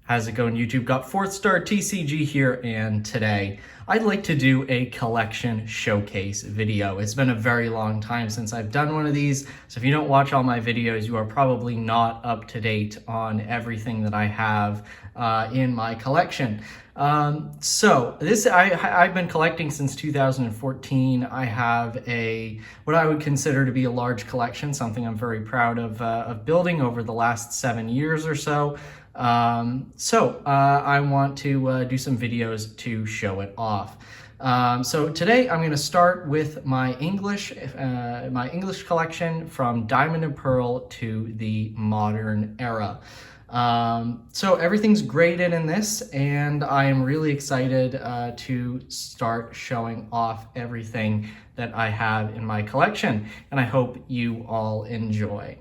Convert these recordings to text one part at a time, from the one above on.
How's it going, YouTube? Got FourthStarTCG here, and today I'd like to do a collection showcase video. It's been a very long time since I've done one of these, so if you don't watch all my videos, you are probably not up to date on everything that I have in my collection. I've been collecting since 2014. I have what I would consider to be a large collection, something I'm very proud of building over the last 7 years or so. I want to do some videos to show it off. So today I'm going to start with my English collection from Diamond and Pearl to the modern era. So everything's graded in this, and I am really excited to start showing off everything that I have in my collection, and I hope you all enjoy.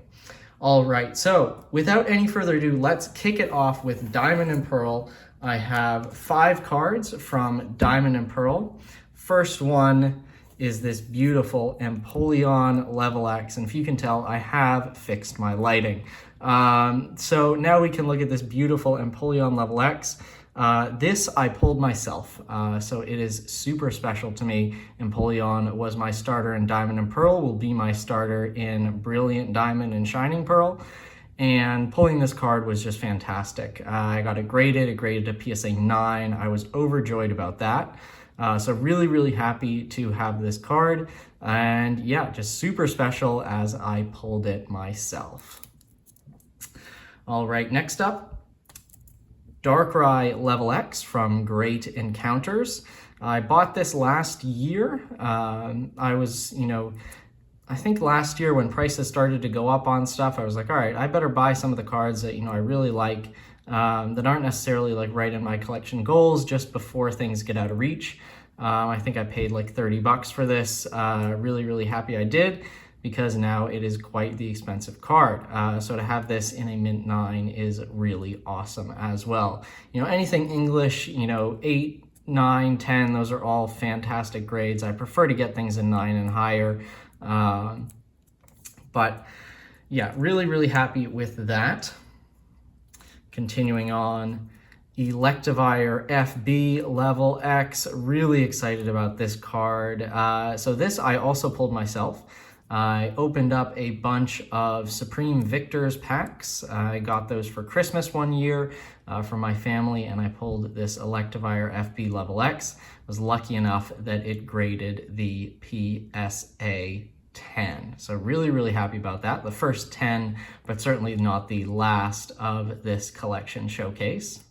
All right, so without any further ado, let's kick it off with Diamond and Pearl. I have 5 cards from Diamond and Pearl. First one is this beautiful Empoleon Level X, and if you can tell, I have fixed my lighting. So now we can look at this beautiful Empoleon Level X. This I pulled myself, so it is super special to me. Empoleon was my starter in Diamond and Pearl, will be my starter in Brilliant Diamond and Shining Pearl, and pulling this card was just fantastic. I got it graded to PSA 9. I was overjoyed about that. So really happy to have this card, and yeah, just super special as I pulled it myself. All right, next up, Darkrai Level X from Great Encounters. I bought this last year. I think last year when prices started to go up on stuff, I was like, all right, I better buy some of the cards that, I really like, that aren't necessarily like right in my collection goals just before things get out of reach. I think I paid like 30 bucks for this. Really happy I did, because now it is quite the expensive card. So to have this in a mint 9 is really awesome as well. Anything English, 8, 9, 10, those are all fantastic grades. I prefer to get things in 9 and higher. But yeah, really happy with that. Continuing on, Electivire FB Level X, really excited about this card. So this I also pulled myself. I opened up a bunch of Supreme Victors packs. I got those for Christmas one year from my family, and I pulled this Electivire FB Level X. I was lucky enough that it graded the PSA 10. So really happy about that. The first 10, but certainly not the last of this collection showcase.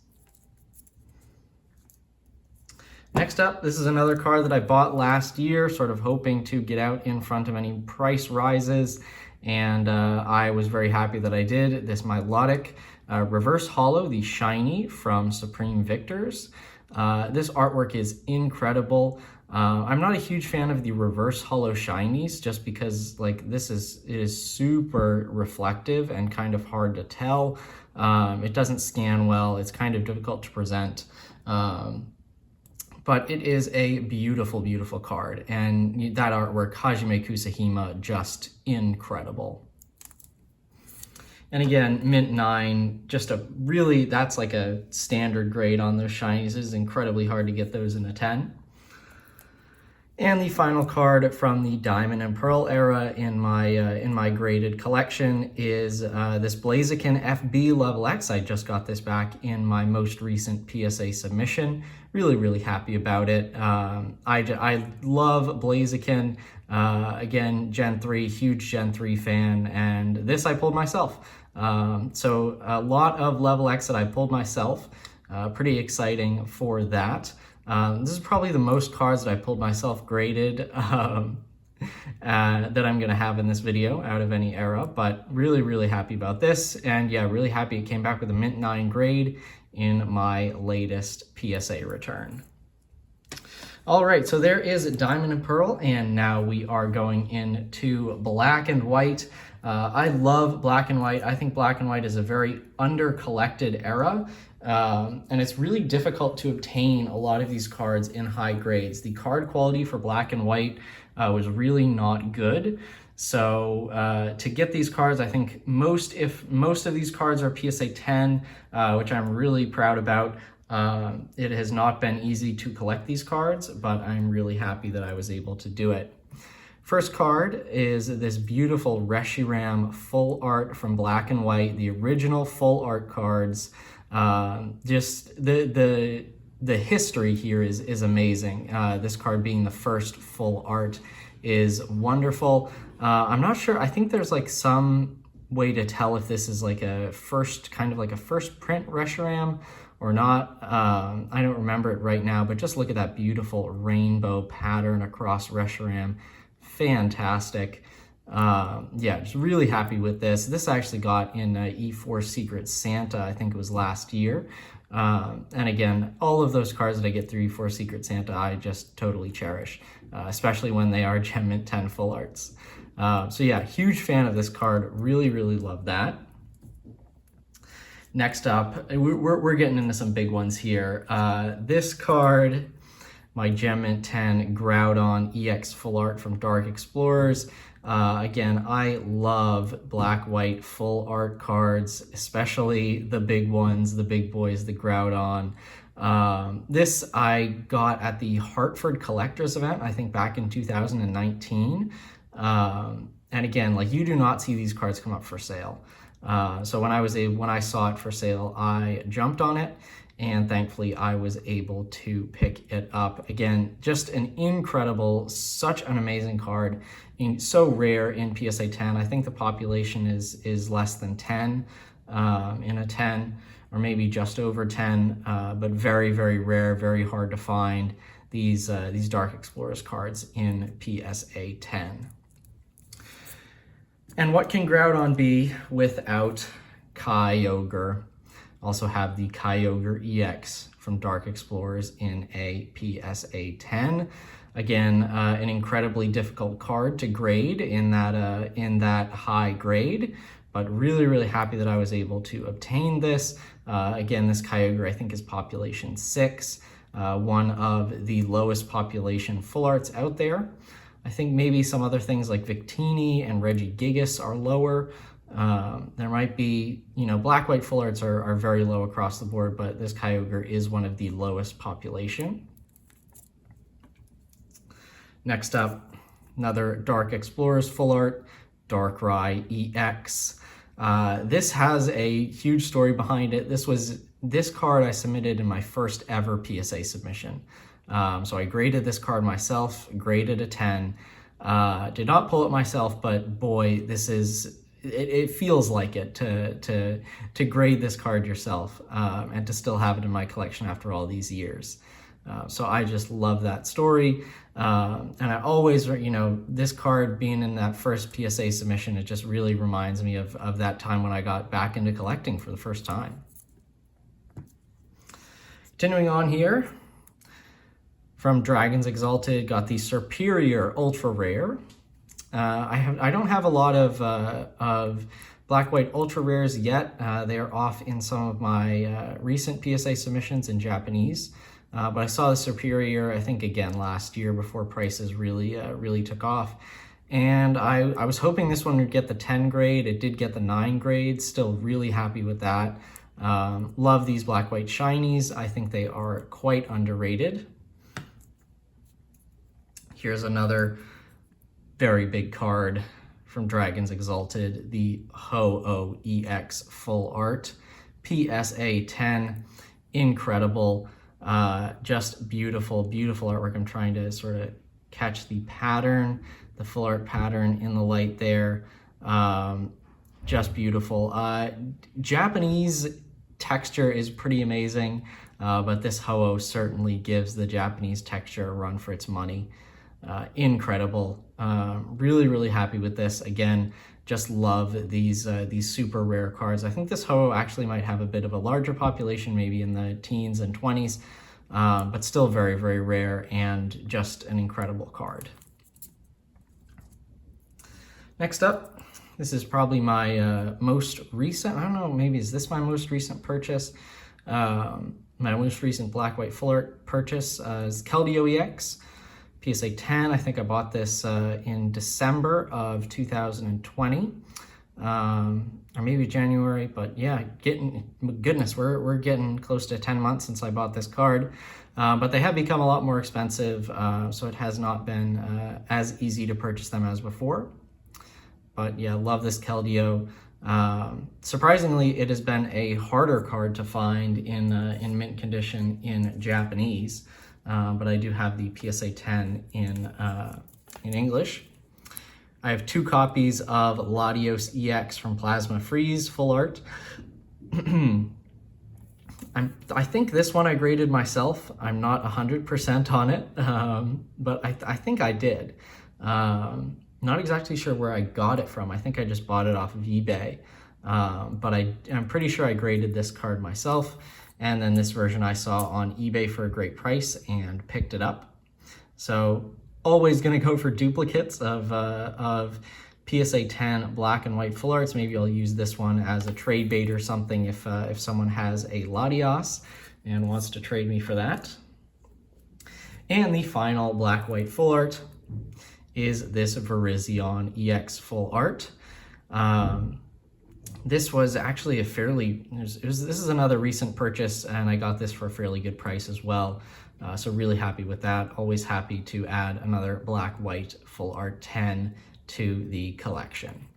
Next up, this is another card that I bought last year, sort of hoping to get out in front of any price rises, and I was very happy that I did. This Milotic Reverse Holo, the Shiny from Supreme Victors. This artwork is incredible. I'm not a huge fan of the Reverse Holo Shinies, just because it is super reflective and kind of hard to tell. It doesn't scan well. It's kind of difficult to present. But it is a beautiful card, and that artwork, Hajime Kusahima, just incredible. And again, mint 9, that's like a standard grade on those shinies. It is incredibly hard to get those in a 10. And the final card from the Diamond and Pearl era in my graded collection is this Blaziken FB Level X. I just got this back in my most recent PSA submission. Really happy about it. I love Blaziken. Again, Gen 3, huge Gen 3 fan, and this I pulled myself. So a lot of Level X that I pulled myself. Pretty exciting for that. This is probably the most cards that I pulled myself graded that I'm going to have in this video out of any era, but really happy about this. And yeah, really happy it came back with a mint 9 grade in my latest PSA return. All right, so there is Diamond and Pearl, and now we are going into Black and White. I love Black and White. I think Black and White is a very under-collected era, and it's really difficult to obtain a lot of these cards in high grades. The card quality for Black and White was really not good. So to get these cards, I think most of these cards are PSA 10, which I'm really proud about. It has not been easy to collect these cards, but I'm really happy that I was able to do it. First card is this beautiful Reshiram Full Art from Black and White, the original Full Art cards. Just the history here is amazing. This card being the first Full Art is wonderful. I'm not sure, I think there's like some way to tell if this is like a first, kind of like a first print Reshiram or not. I don't remember it right now, but just look at that beautiful rainbow pattern across Reshiram. Fantastic. Yeah, just really happy with this. This I actually got in E4 Secret Santa, I think it was last year. And again, all of those cards that I get through E4 Secret Santa, I just totally cherish, especially when they are Gem Mint 10 Full Arts. So yeah, huge fan of this card. Really, really love that. Next up, we're getting into some big ones here. This card, my Gem Mint 10 Groudon EX Full Art from Dark Explorers. Again, I love black-white full art cards, especially the big ones, the big boys, the Groudon. This I got at the Hartford Collectors event, I think back in 2019. And again, like, you do not see these cards come up for sale. So when I saw it for sale, I jumped on it, and thankfully I was able to pick it up. Again, just an incredible, such an amazing card, so rare in PSA 10. I think the population is less than 10 in a 10, or maybe just over 10, but very, very rare, very hard to find these Dark Explorers cards in PSA 10. And what can Groudon be without Kyogre? Also have the Kyogre EX from Dark Explorers in a PSA 10. Again, an incredibly difficult card to grade in that high grade, but really, really happy that I was able to obtain this. Again, this Kyogre I think is population 6, one of the lowest population full arts out there. I think maybe some other things like Victini and Regigigas are lower. There might be, black-white full arts are very low across the board, but this Kyogre is one of the lowest population. Next up, another Dark Explorers full art, Darkrai Ex. This has a huge story behind it. This card I submitted in my first ever PSA submission. So I graded this card myself, graded a 10. Did not pull it myself, but boy, it feels like it to grade this card yourself, and to still have it in my collection after all these years. So I just love that story. And I always, this card being in that first PSA submission, it just really reminds me of that time when I got back into collecting for the first time. Continuing on here, from Dragons Exalted, got the Superior Ultra Rare. I don't have a lot of black-white ultra rares yet. They are off in some of my recent PSA submissions in Japanese. But I saw the Superior, I think, again last year before prices really took off. And I was hoping this one would get the 10 grade. It did get the 9 grade. Still really happy with that. Love these black-white shinies. I think they are quite underrated. Here's another very big card from Dragons Exalted, the Ho-Oh EX Full Art, PSA 10, incredible, just beautiful, beautiful artwork. I'm trying to sort of catch the pattern, the full art pattern in the light there, just beautiful. Japanese texture is pretty amazing, but this Ho-Oh certainly gives the Japanese texture a run for its money. Incredible. Really, really happy with this. Again, just love these super rare cards. I think this Ho-Oh actually might have a bit of a larger population, maybe in the teens and 20s, but still very, very rare and just an incredible card. Next up, this is probably my most recent, I don't know, maybe is this my most recent purchase? My most recent black-white full art purchase is Keldeo EX. PSA 10, I think I bought this in December of 2020. Or maybe January, but yeah, goodness, we're getting close to 10 months since I bought this card. But they have become a lot more expensive, so it has not been as easy to purchase them as before. But yeah, love this Keldeo. Surprisingly, it has been a harder card to find in mint condition in Japanese, but I do have the PSA 10 in English. I have 2 copies of Latios EX from Plasma Freeze Full Art. I think this one I graded myself. I'm not 100% on it, but I think I did. Not exactly sure where I got it from. I think I just bought it off of eBay, but I'm pretty sure I graded this card myself. And then this version I saw on eBay for a great price and picked it up. So always gonna go for duplicates of PSA 10 black and white full arts. Maybe I'll use this one as a trade bait or something if someone has a Latios and wants to trade me for that. And the final black white full art is this Varision Ex Full Art. This was actually a fairly, this is another recent purchase, and I got this for a fairly good price as well. So really happy with that. Always happy to add another black white full art 10 to the collection.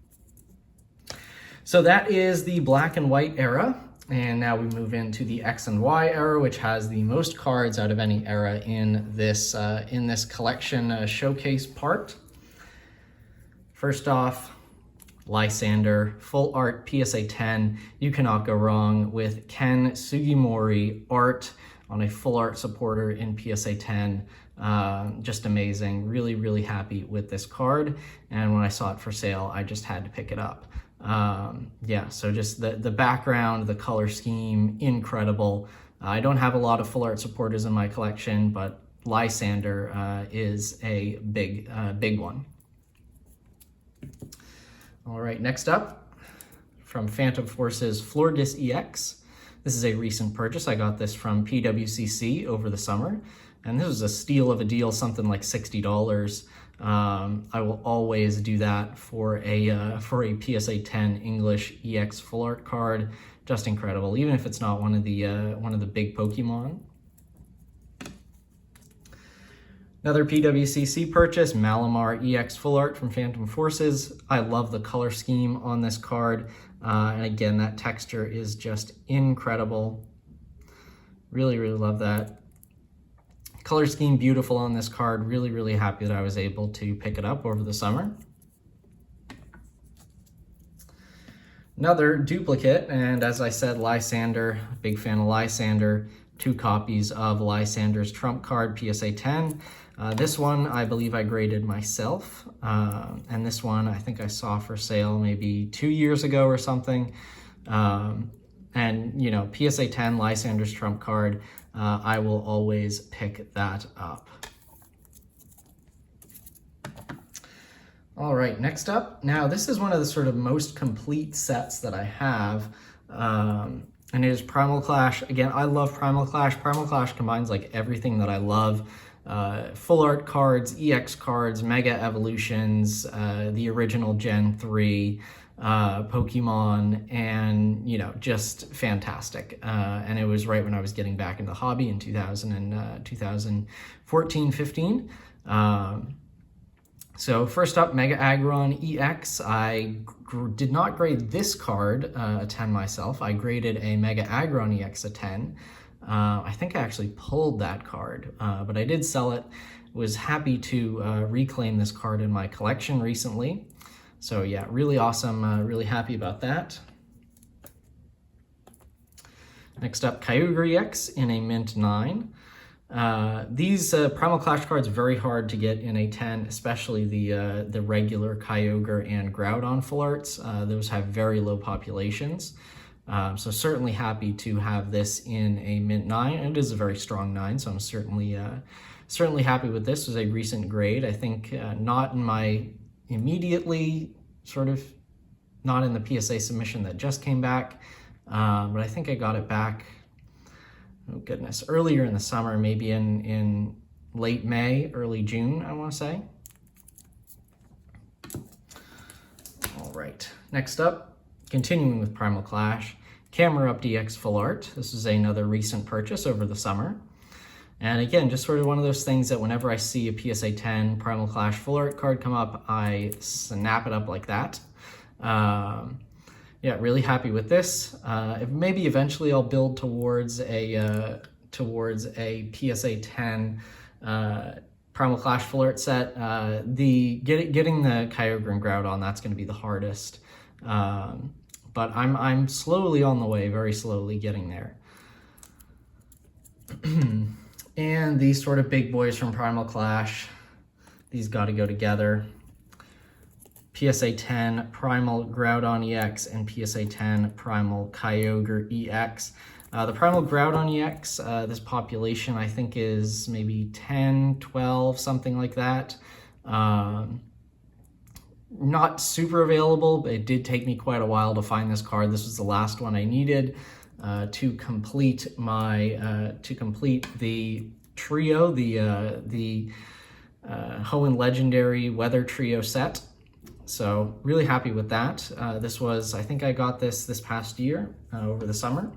So that is the black and white era. And now we move into the X and Y era, which has the most cards out of any era in this collection showcase part. First off, Lysander Full Art PSA 10. You cannot go wrong with Ken Sugimori art on a full art supporter in PSA 10. Just amazing. Really, really happy with this card. And when I saw it for sale, I just had to pick it up. Yeah, so just the background, the color scheme, incredible. I don't have a lot of full art supporters in my collection, but Lysander is a big one. All right, next up, from Phantom Force's Flordis EX. This is a recent purchase. I got this from PWCC over the summer, and this was a steal of a deal, something like $60. I will always do that for a PSA 10 English EX Full Art card. Just incredible, even if it's not one of the big Pokemon. Another PWCC purchase, Malamar EX Full Art from Phantom Forces. I love the color scheme on this card. And again, that texture is just incredible. Really, really love that. Color scheme beautiful on this card. Really, really happy that I was able to pick it up over the summer. Another duplicate, and as I said, Lysander, big fan of Lysander. 2 copies of Lysander's Trump card, PSA 10. This one, I believe I graded myself, and this one I think I saw for sale maybe 2 years ago or something. And, you know, PSA 10, Lysander's Trump card, I will always pick that up. All right, next up. Now, this is one of the sort of most complete sets that I have, and it is Primal Clash. Again, I love Primal Clash. Primal Clash combines like everything that I love. Full art cards, EX cards, Mega Evolutions, the original Gen 3, Pokemon, and, you know, just fantastic. And it was right when I was getting back into the hobby in 2014-15. So first up, Mega Aggron EX. I did not grade this card a 10 myself. I graded a Mega Aggron EX a 10. I think I actually pulled that card, but I did sell it. Was happy to reclaim this card in my collection recently. So yeah, really awesome, really happy about that. Next up, Kyogre Ex in a mint 9. These Primal Clash cards very hard to get in a 10, especially the regular Kyogre and Groudon full arts. Those have very low populations. So certainly happy to have this in a mint 9. It is a very strong 9, so I'm certainly happy with this. It was a recent grade. I think not in my immediately, sort of not in the PSA submission that just came back, but I think I got it back, oh goodness, earlier in the summer, maybe in late May, early June, I want to say. All right, next up, continuing with Primal Clash, Darkrai Ex Full Art. This is another recent purchase over the summer. And again, just sort of one of those things that whenever I see a PSA 10 Primal Clash Full Art card come up, I snap it up like that. Yeah, really happy with this. Maybe eventually I'll build towards a PSA 10 Primal Clash Full Art set. Getting the Kyogre and Groudon, that's going to be the hardest. But I'm slowly on the way, very slowly getting there. And these sort of big boys from Primal Clash, these got to go together. PSA 10 Primal Groudon EX and PSA 10 Primal Kyogre EX. The Primal Groudon EX, this population I think is maybe 10, 12, something like that. Not super available, but it did take me quite a while to find this card. This was the last one I needed to complete the trio, the Hoenn Legendary Weather Trio set. So really happy with that. This was, I think I got this past year over the summer.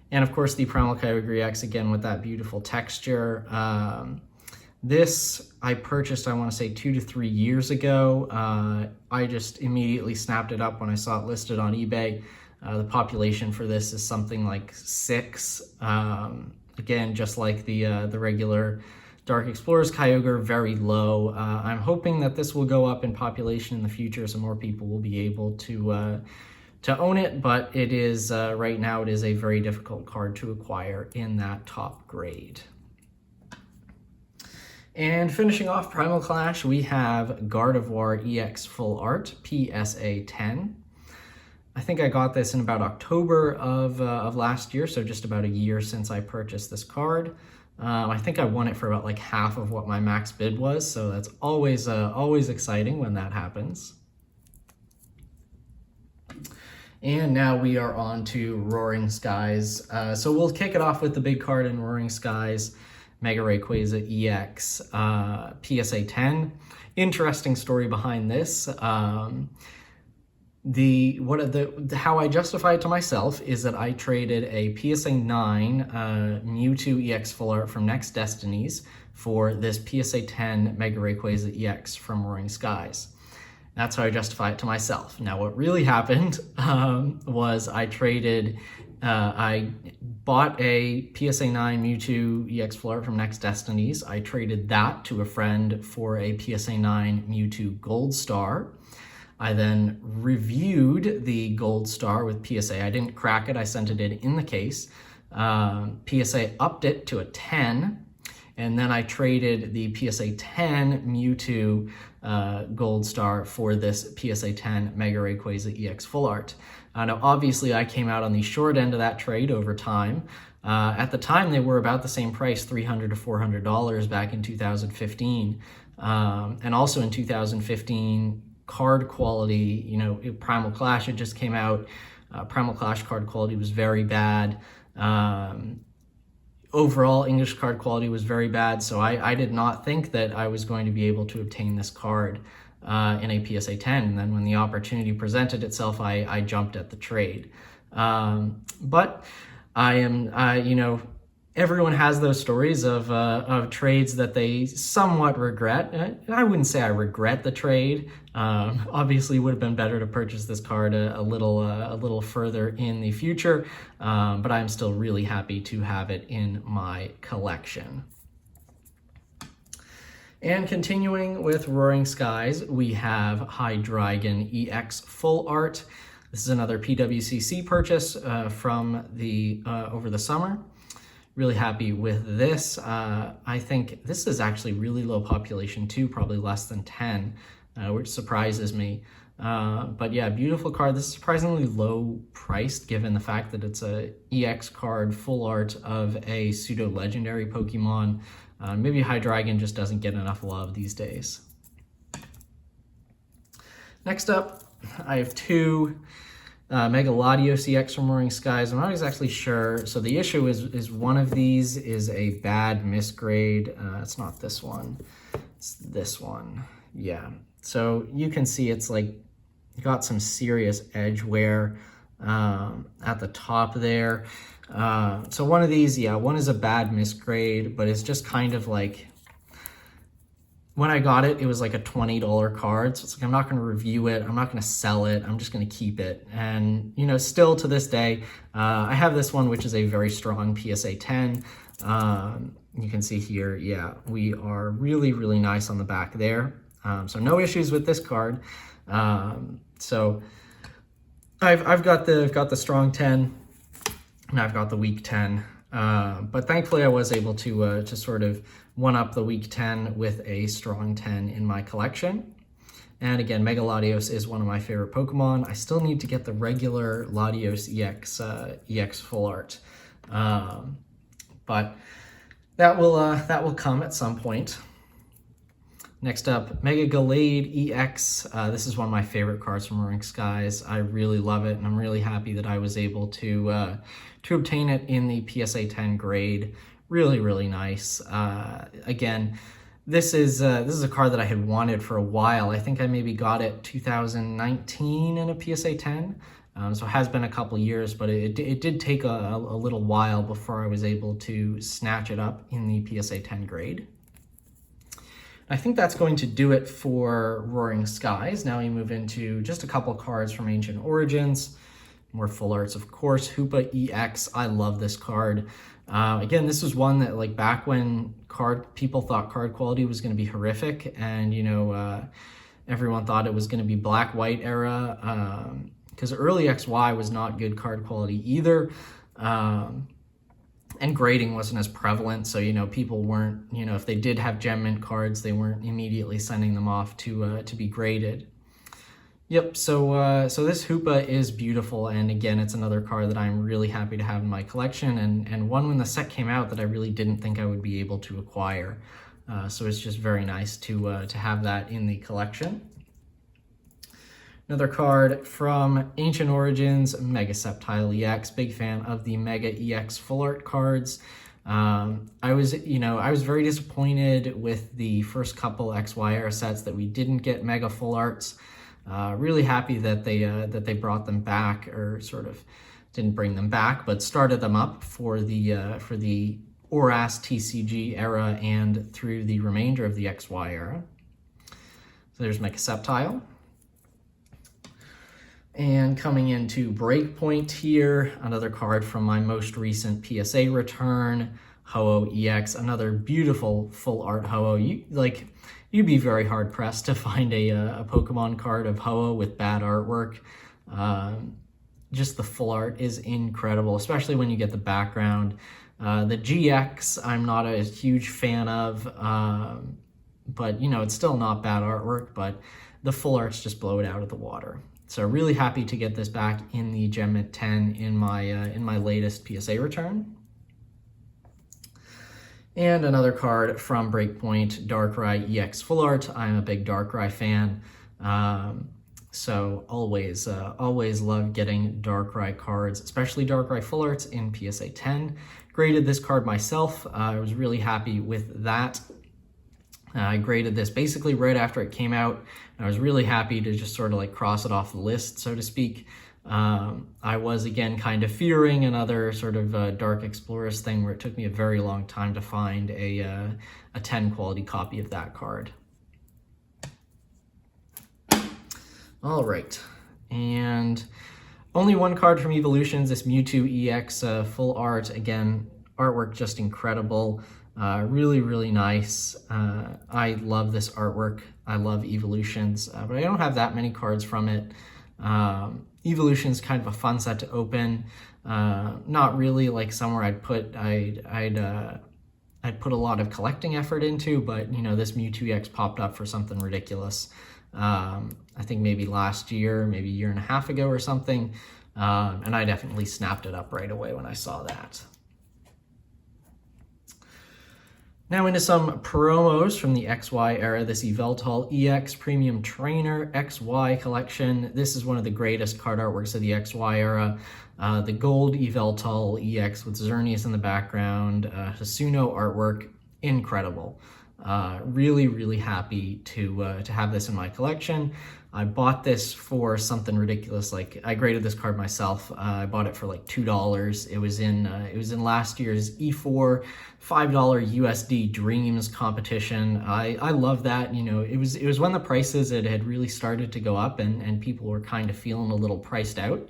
And of course the Primal Kyogre X, again with that beautiful texture. This I purchased, I want to say 2 to 3 years ago. I just immediately snapped it up when I saw it listed on eBay. The population for this is something like 6. Again, just like the regular Dark Explorer's Kyogre, very low. I'm hoping that this will go up in population in the future so more people will be able to own it, but it is, right now, it is a very difficult card to acquire in that top grade. And finishing off Primal Clash, we have Gardevoir EX Full Art, PSA 10. I think I got this in about October of last year, so just about a year since I purchased this card. I think I won it for about like half of what my max bid was, so that's always exciting when that happens. And now we are on to Roaring Skies. So we'll kick it off with the big card in Roaring Skies, Mega Rayquaza EX PSA 10. Interesting story behind this. How I justify it to myself is that I traded a PSA 9 Mewtwo EX Full Art from Next Destinies for this PSA 10 Mega Rayquaza EX from Roaring Skies. That's how I justify it to myself. Now, what really happened was I bought a PSA 9 Mewtwo EX Full Art from Next Destinies. I traded that to a friend for a PSA 9 Mewtwo Gold Star. I then reviewed the Gold Star with PSA. I didn't crack it, I sent it in the case. PSA upped it to a 10, and then I traded the PSA 10 Mewtwo Gold Star for this PSA 10 Mega Rayquaza EX Full Art. Now, obviously, I came out on the short end of that trade over time. At the time, they were about the same price, $300 to $400 back in 2015. And also in 2015, card quality, you know, Primal Clash had just came out. Primal Clash card quality was very bad. Overall, English card quality was very bad, so I did not think that I was going to be able to obtain this card in a PSA 10. And then when the opportunity presented itself, I jumped at the trade. But I am, you know, everyone has those stories of trades that they somewhat regret. I wouldn't say I regret the trade. Obviously, it would have been better to purchase this card a little further in the future, but I'm still really happy to have it in my collection. And continuing with Roaring Skies, we have Hydreigon EX Full Art. This is another PWCC purchase from the over the summer. Really happy with this. I think this is actually really low population too, probably less than 10, which surprises me. But yeah, beautiful card. This is surprisingly low priced given the fact that it's a EX card full art of a pseudo legendary Pokemon. Maybe Hydreigon just doesn't get enough love these days. Next up, I have two Mega Latios EX from Roaring Skies. I'm not exactly sure. So the issue is one of these is a bad misgrade. It's not this one. It's this one. Yeah. So you can see it's like got some serious edge wear at the top there. So one of these, yeah, one is a bad misgrade, but it's just kind of like, when I got it, it was like a $20 card. So it's like, I'm not going to review it. I'm not going to sell it. I'm just going to keep it. And, you know, still to this day, I have this one, which is a very strong PSA 10. You can see here, yeah, we are really, really nice on the back there. So no issues with this card. So I've got the strong 10 and I've got the weak 10. But thankfully I was able to sort of one-up the weak 10 with a strong 10 in my collection. And again, Mega Latios is one of my favorite Pokemon. I still need to get the regular Latios EX Full Art. But that will come at some point. Next up, Mega Gelate Ex. This is one of my favorite cards from Roaring Skies. I really love it, and I'm really happy that I was able to obtain it in the PSA 10 grade. Really, really nice. Again, this is a card that I had wanted for a while. I think I maybe got it 2019 in a PSA 10. So it has been a couple years, but it did take a little while before I was able to snatch it up in the PSA 10 grade. I think that's going to do it for Roaring Skies. Now we move into just a couple cards from Ancient Origins. More full arts, of course. Hoopa EX. I love this card. Again, this was one that, like, back when people thought card quality was going to be horrific, and, you know, everyone thought it was going to be black-white era, because early XY was not good card quality either. And grading wasn't as prevalent, so, you know, people weren't, you know, if they did have gem mint cards, they weren't immediately sending them off to be graded. Yep, so this Hoopa is beautiful, and again, it's another card that I'm really happy to have in my collection, and one when the set came out that I really didn't think I would be able to acquire. So it's just very nice to have that in the collection. Another card from Ancient Origins, Mega Sceptile EX. Big fan of the Mega EX Full Art cards. I was very disappointed with the first couple XY era sets that we didn't get Mega Full Arts. Really happy that they brought them back, or sort of didn't bring them back, but started them up for the ORAS TCG era and through the remainder of the XY era. So there's Mega Sceptile. And coming into Breakpoint here, another card from my most recent PSA return, Ho-Oh EX, another beautiful full art Ho-Oh. You'd be very hard pressed to find a Pokemon card of Ho-Oh with bad artwork. Just the full art is incredible, especially when you get the background. The GX, I'm not a huge fan of, but, you know, it's still not bad artwork, but the full arts just blow it out of the water. So really happy to get this back in the Gem Mint 10 in my latest PSA return. And another card from Breakpoint, Darkrai EX Full Art. I'm a big Darkrai fan, so always love getting Darkrai cards, especially Darkrai Full Arts in PSA 10. Graded this card myself. I was really happy with that. I graded this basically right after it came out. I was really happy to just sort of like cross it off the list, so to speak. I was, again, kind of fearing another sort of Dark Explorers thing where it took me a very long time to find a 10 quality copy of that card. All right, and only one card from Evolutions, this Mewtwo EX Full Art. Again, artwork just incredible. Really, really nice. I love this artwork. I love Evolutions, but I don't have that many cards from it. Evolution's kind of a fun set to open. Not really like somewhere I'd put a lot of collecting effort into, but, you know, this Mewtwo Ex popped up for something ridiculous. I think maybe last year, maybe a year and a half ago or something, and I definitely snapped it up right away when I saw that. Now into some promos from the XY era, this Yveltal EX Premium Trainer XY collection. This is one of the greatest card artworks of the XY era. The gold Yveltal EX with Xerneas in the background, Hasuno artwork, incredible. Really, really happy to have this in my collection. I bought this for something ridiculous. Like, I graded this card myself. I bought it for like $2. It was in last year's E4 $5 USD Dreams competition. I love that. You know, it was when the prices had really started to go up and people were kind of feeling a little priced out.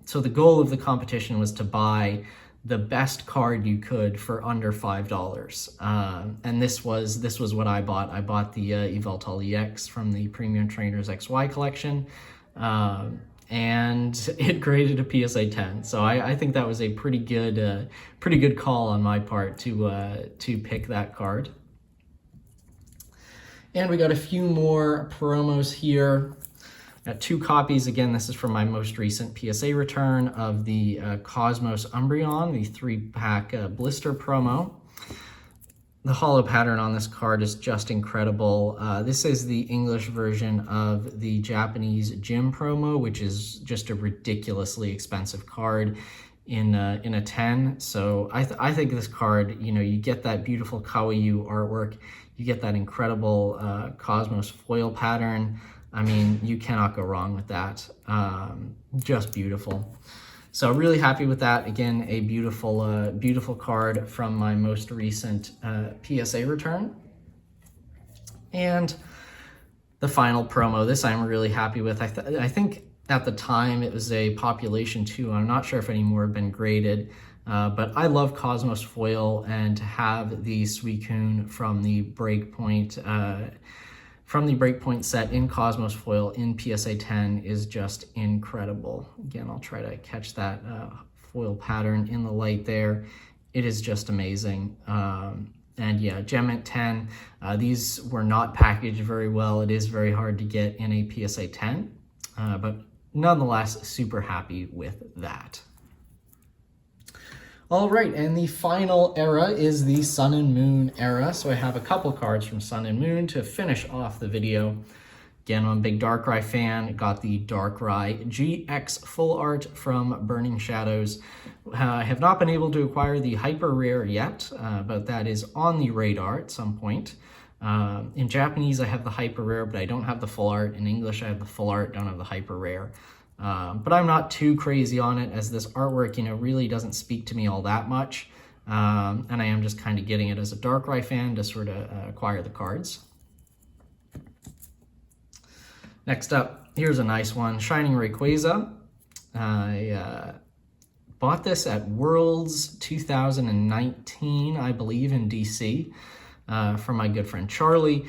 So the goal of the competition was to buy the best card you could for under $5. And this was what I bought. I bought the Yveltal EX from the Premium Trainers XY collection, and it graded a PSA 10. So I think that was a pretty good call on my part to pick that card. And we got a few more promos here. Got 2 copies. Again, this is from my most recent PSA return of the Cosmos Umbreon, the 3-pack blister promo. The holo pattern on this card is just incredible. This is the English version of the Japanese Gym promo, which is just a ridiculously expensive card in a 10. So I think this card, you know, you get that beautiful Kawaii artwork, you get that incredible Cosmos foil pattern. I mean, you cannot go wrong with that. Just beautiful. So really happy with that. Again, a beautiful card from my most recent PSA return. And the final promo, this I'm really happy with. I think at the time it was a population 2. I'm not sure if any more have been graded, but I love Cosmos foil, and to have the Suicune from the Breakpoint set in Cosmos foil in PSA 10 is just incredible. Again, I'll try to catch that foil pattern in the light there. It is just amazing. And yeah, Gem 10, these were not packaged very well. It is very hard to get in a PSA 10, but nonetheless, super happy with that. All right, and the final era is the Sun and Moon era. So I have a couple cards from Sun and Moon to finish off the video. Again, I'm a big Darkrai fan. Got the Darkrai Gx Full Art from Burning Shadows. I have not been able to acquire the Hyper Rare yet, but that is on the radar at some point. In Japanese, I have the Hyper Rare, but I don't have the Full Art. In English, I have the Full Art, don't have the Hyper Rare. But I'm not too crazy on it, as this artwork, you know, really doesn't speak to me all that much. And I am just kind of getting it as a Darkrai fan to sort of acquire the cards. Next up, here's a nice one, Shining Rayquaza. I bought this at Worlds 2019, I believe, in DC, from my good friend Charlie.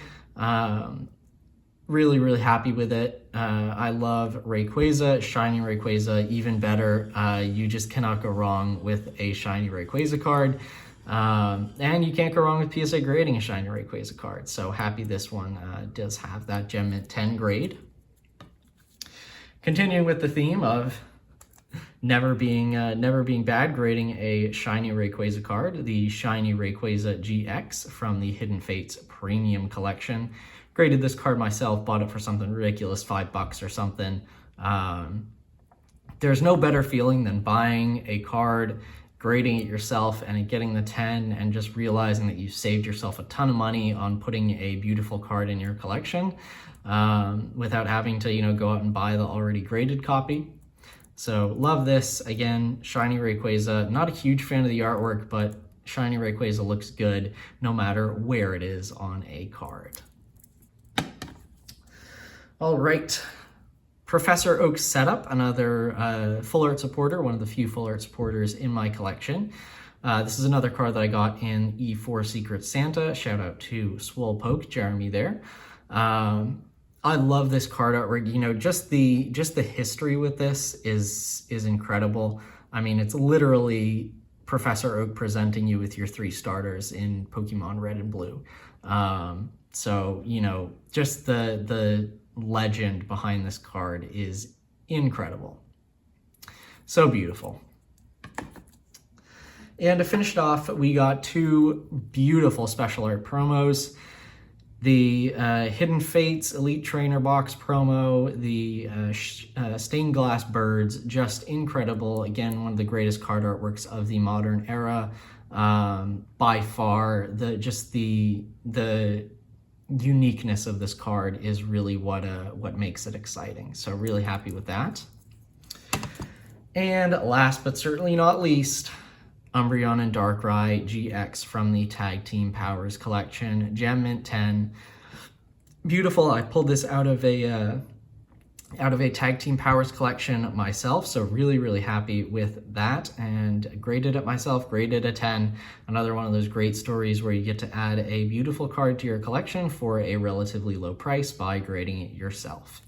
Really, really happy with it. I love Rayquaza, Shiny Rayquaza, even better. You just cannot go wrong with a Shiny Rayquaza card. And you can't go wrong with PSA grading a Shiny Rayquaza card. So happy this one does have that Gem Mint 10 grade. Continuing with the theme of never being bad, grading a Shiny Rayquaza card, the Shiny Rayquaza GX from the Hidden Fates Premium Collection. Graded this card myself, bought it for something ridiculous, $5 or something. There's no better feeling than buying a card, grading it yourself, and getting the 10, and just realizing that you've saved yourself a ton of money on putting a beautiful card in your collection, without having to, you know, go out and buy the already graded copy. So love this. Again, Shiny Rayquaza. Not a huge fan of the artwork, but Shiny Rayquaza looks good no matter where it is on a card. All right, Professor Oak's Setup, another Full Art supporter, one of the few Full Art supporters in my collection. This is another card that I got in E4 Secret Santa. Shout out to Swolepoke, Jeremy there. I love this card artwork. You know, just the history with this is incredible. I mean, it's literally Professor Oak presenting you with your 3 starters in Pokemon Red and Blue. So, you know, just the legend behind this card is incredible. So beautiful. And to finish it off, we got two beautiful special art promos. The Hidden Fates Elite Trainer Box promo, the Stained Glass Birds, just incredible. Again, one of the greatest card artworks of the modern era. By far, the uniqueness of this card is really what makes it exciting. So really happy with that. And last but certainly not least, Umbreon and Darkrai Gx from the Tag Team Powers collection, Gem Mint 10. Beautiful. I pulled this out of a Tag Team Powers collection myself, so really happy with that, and graded it myself, graded a 10. Another one of those great stories where you get to add a beautiful card to your collection for a relatively low price by grading it yourself.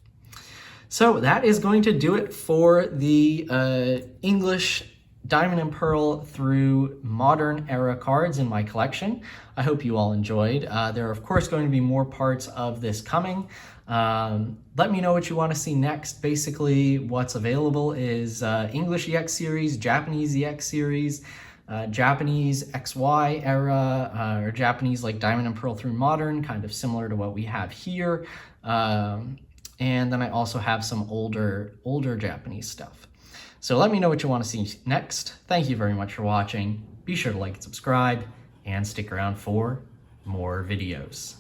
So that is going to do it for the English Diamond and Pearl through modern era cards in my collection. I hope you all enjoyed. There are of course going to be more parts of this coming. Let me know what you want to see next. Basically what's available is English EX series, Japanese EX series, Japanese XY era, or Japanese like Diamond and Pearl through modern, kind of similar to what we have here. And then I also have some older Japanese stuff. So let me know what you want to see next. Thank you very much for watching. Be sure to like and subscribe, and stick around for more videos.